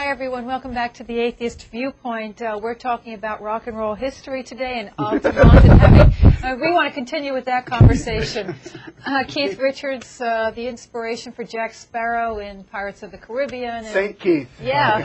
Hi, everyone. Welcome back to the Atheist Viewpoint. We're talking about rock and roll history today and Altamont and heavy. We want to continue with that conversation. Keith Richards, the inspiration for Jack Sparrow in Pirates of the Caribbean. And, St. Keith. Yeah.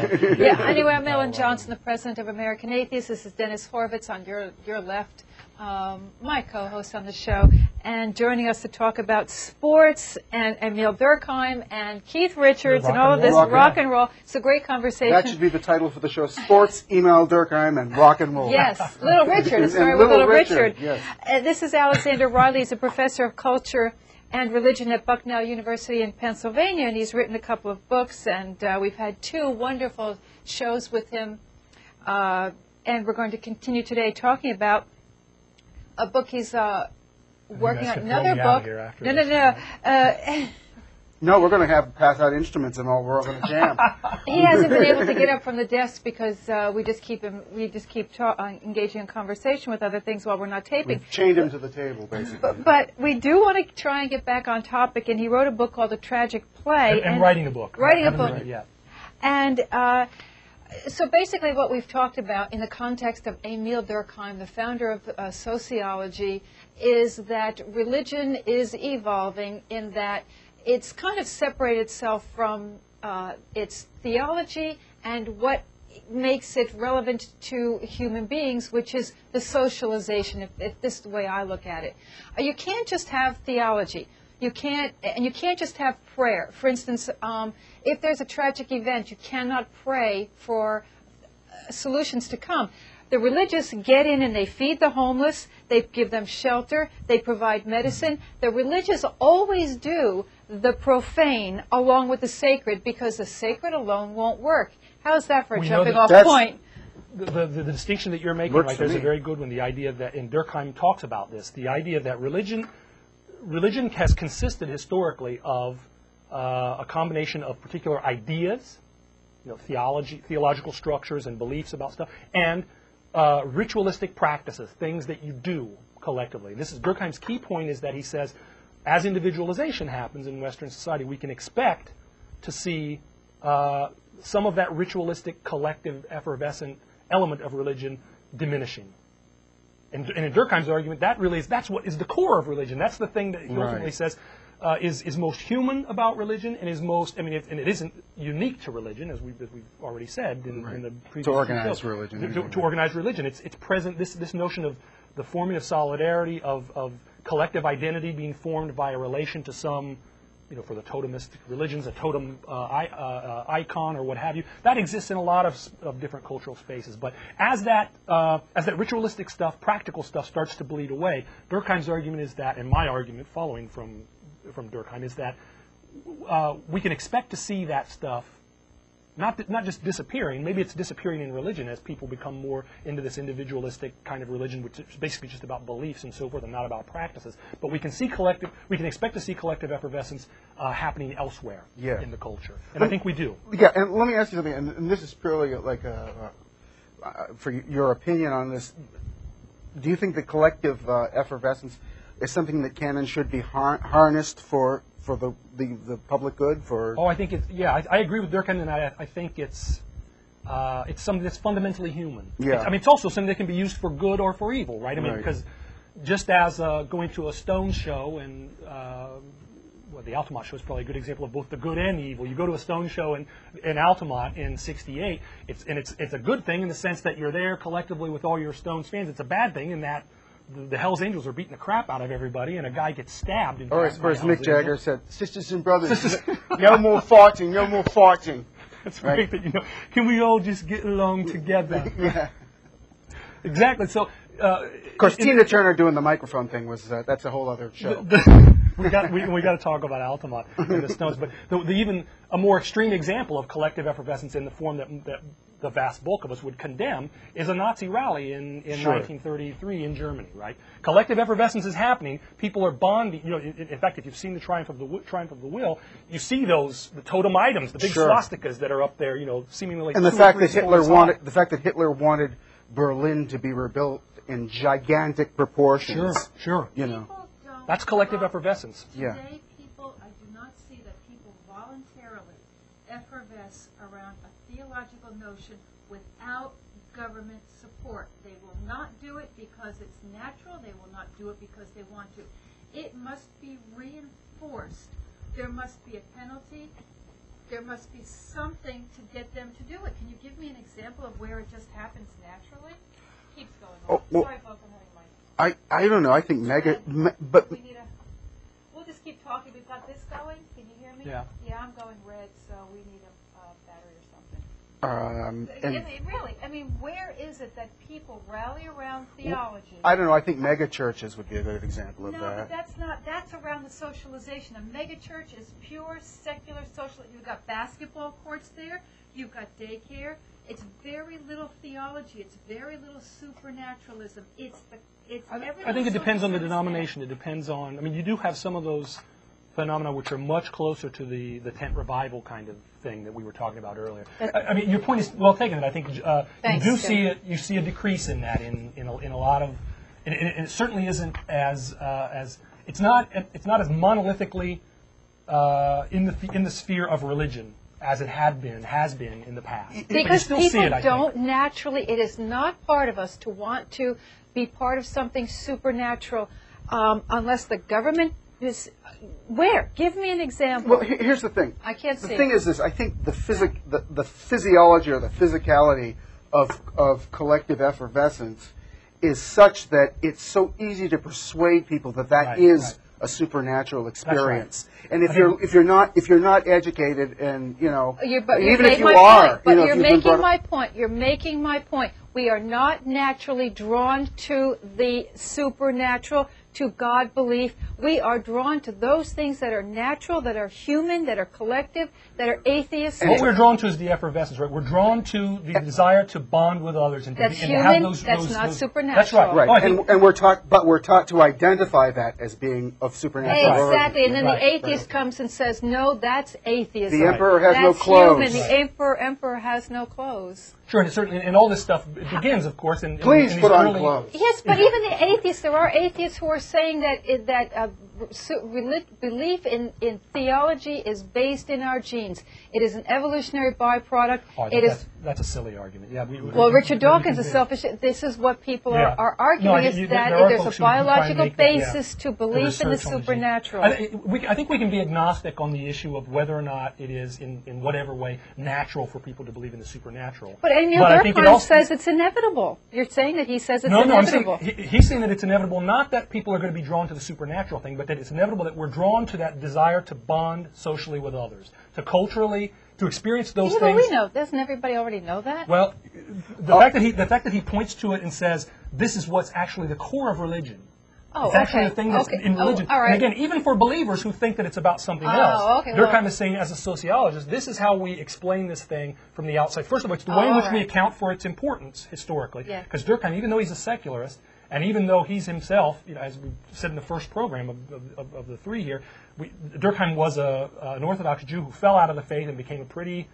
Anyway, I'm Ellen Johnson, the president of American Atheists. This is Dennis Horvitz on your left, my co-host on the show. And joining us to talk about sports, and Emil Durkheim and Keith Richards and all of this rock and roll. It's a great conversation. That should be the title for the show: Sports, Emil Durkheim, and Rock and Roll. Yes, Little Richard. Sorry, with Little Richard. Yes. This is Alexander Riley. He's a professor of culture and religion at Bucknell University in Pennsylvania, and he's written a couple of books, and we've had two wonderful shows with him, and we're going to continue today talking about a book he's working on, another book. No, we're going to pass out instruments and all. We're all going to jam. He hasn't been able to get up from the desk because we just keep engaging in conversation with other things while we're not taping. We've chained him to the table, basically. But we do want to try and get back on topic, and he wrote a book called A Tragic Play. And writing a book. Writing a book. Read it yet. And so basically what we've talked about in the context of Emil Durkheim, the founder of sociology, is that religion is evolving in that it's kind of separated itself from its theology and what makes it relevant to human beings, which is the socialization, if this is the way I look at it. You can't just have theology. You can't just have prayer. For instance, if there's a tragic event, you cannot pray for solutions to come. The religious get in and they feed the homeless, they give them shelter, they provide medicine. The religious always do the profane along with the sacred because the sacred alone won't work. How's that for a jumping off point? The distinction that you're making right there is a very good one. The idea that, and Durkheim talks about this, the idea that religion has consisted historically of a combination of particular ideas, theological structures and beliefs about stuff, and ritualistic practices, things that you do collectively. This is Durkheim's key point, is that he says, as individualization happens in Western society, we can expect to see some of that ritualistic, collective, effervescent element of religion diminishing. And in Durkheim's argument, that's what is the core of religion. That's the thing that he ultimately says is most human about religion, and is most. And it isn't unique to religion, as we've already said in the previous. To organize religion. To organize religion, it's present. This notion of the forming of solidarity, of collective identity being formed by a relation to some. For the totemistic religions, a totem icon or what have you, that exists in a lot of different cultural spaces. But as that ritualistic stuff, practical stuff, starts to bleed away, Durkheim's argument is that, and my argument following from Durkheim, is that we can expect to see that stuff not just disappearing. Maybe it's disappearing in religion as people become more into this individualistic kind of religion, which is basically just about beliefs and so forth, and not about practices. But we can expect to see collective effervescence happening elsewhere in the culture, and I think we do. Yeah, and let me ask you something, and this is purely like for your opinion on this. Do you think the collective effervescence is something that can and should be harnessed for the public good? I think it's I agree with Durkheim, and I think it's something that's fundamentally human. Yeah. It's also something that can be used for good or for evil, right? Because just as going to a Stones show, and the Altamont show is probably a good example of both the good and the evil. You go to a Stones show in Altamont in '68, it's a good thing in the sense that you're there collectively with all your Stones fans. It's a bad thing in that the Hells Angels are beating the crap out of everybody, and a guy gets stabbed. Or as Mick Jagger said, sisters and brothers, no more farting, no more farting. That's great that can we all just get along together? Yeah. Exactly. So, of course, Tina Turner doing the microphone thing that's a whole other show. we got to talk about Altamont and the Stones, but the even a more extreme example of collective effervescence in the form that the vast bulk of us would condemn is a Nazi rally in 1933 in Germany. Right, collective effervescence is happening. People are bonding. In fact, if you've seen the Triumph of the Will, you see the totem items, the big swastikas that are up there. Seemingly. And the fact that Hitler wanted Berlin to be rebuilt in gigantic proportions. Sure. That's collective effervescence. Yeah. Today, I do not see that people voluntarily effervesce around a theological notion without government support. They will not do it because it's natural. They will not do it because they want to. It must be reinforced. There must be a penalty. There must be something to get them to do it. Can you give me an example of where it just happens naturally? Keeps going on. Sorry, folks, I'm having my... I don't know. I think but We need a... We'll just keep talking. We've got this going. Can you hear me? Yeah. Yeah, I'm going red, so we need a battery or something. I mean, where is it that people rally around theology? I don't know. I think mega churches would be a good example of No, that. but that's not. That's around the socialization. A megachurch is pure secular social. You've got basketball courts there. You've got daycare. It's very little theology. It's very little supernaturalism. I think it depends on the denomination. It depends on. I mean, you do have some of those phenomena which are much closer to the tent revival kind of thing that we were talking about earlier. I mean, your point is well taken. And I think Thanks, you do see it. You see a decrease in that in a lot of. And it certainly isn't as it's not as monolithically in the sphere of religion as it has been in the past. Because people don't naturally. It is not part of us to want to be part of something supernatural unless the government is. Where? Give me an example. Well, here's the thing. I can't see. The thing is this. I think the physiology or the physicality of collective effervescence is such that it's so easy to persuade people that is a supernatural experience. Right. And if you're not educated, and even if you are, but you're making my point. You're making my point. We are not naturally drawn to the supernatural, to God belief. We are drawn to those things that are natural, that are human, that are collective, that are atheist. And what we're drawn to is the effervescence, right? We're drawn to the desire to bond with others and to, that's and human, to have those. That's those, not those, supernatural. That's right. Right, and we're taught to identify that as being of supernatural origin. Exactly, and then the atheist comes and says, "No, that's atheism. The emperor has that's no clothes." Human. The emperor has no clothes. Sure, and certainly, and all this stuff begins, of course, in Please these put on early, clothes. Yes, but even the atheists, there are atheists who are saying that belief in theology is based in our genes. It is an evolutionary byproduct. Oh, that's a silly argument. Yeah. Richard Dawkins is selfish. This is what people are arguing, is that there's a biological basis to belief in the supernatural. I think we can be agnostic on the issue of whether or not it is, in whatever way, natural for people to believe in the supernatural. But Emil Durkheim says it's inevitable. You're saying that he says it's inevitable. No, he's saying that it's inevitable, not that people are going to be drawn to the supernatural thing, but that it's inevitable that we're drawn to that desire to bond socially with others, to culturally, to experience those things. Well, we know. Doesn't everybody already know that? Well, the fact that he points to it and says this is what's actually the core of religion. It's actually the thing that's in religion. All right. And again, even for believers who think that it's about something else, they're kind of saying, as a sociologist, this is how we explain this thing from the outside. First of all, it's the way in which we account for its importance historically. Because Durkheim, even though he's a secularist, and even though he's himself, as we said in the first program of the three here, Durkheim was an Orthodox Jew who fell out of the faith and became a pretty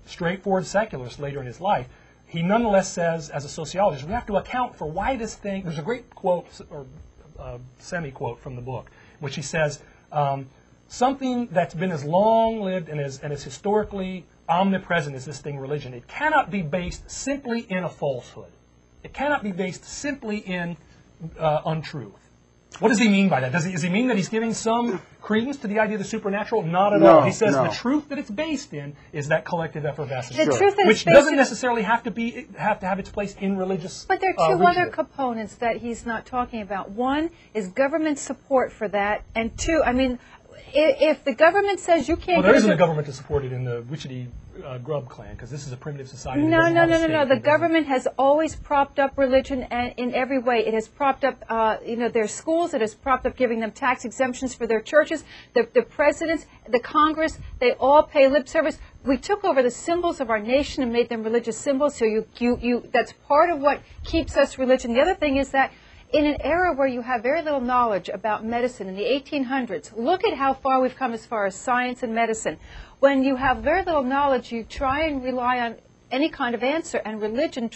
straightforward secularist later in his life. He nonetheless says, as a sociologist, we have to account for why this thing. There's a great quote, or semi-quote from the book, which he says, something that's been as long-lived and as historically omnipresent as this thing, religion, it cannot be based simply in a falsehood. It cannot be based simply in untruth. What does he mean by that? Does he mean that he's giving some credence to the idea of the supernatural? Not at all. He says the truth that it's based in is that collective effervescence, which doesn't necessarily have to have its place in religious. But there are two other components that he's not talking about. One is government support for that, and two, I mean, if the government says you can't. Well, there isn't a government to support it in the Wichita Grub clan, because this is a primitive society. No. The government has always propped up religion, and in every way, it has propped up, their schools. It has propped up giving them tax exemptions for their churches. The presidents, the Congress, they all pay lip service. We took over the symbols of our nation and made them religious symbols. So that's part of what keeps us religion. The other thing is that, in an era where you have very little knowledge about medicine in the 1800s, look at how far we've come as far as science and medicine. When you have very little knowledge, you try and rely on any kind of answer, and religion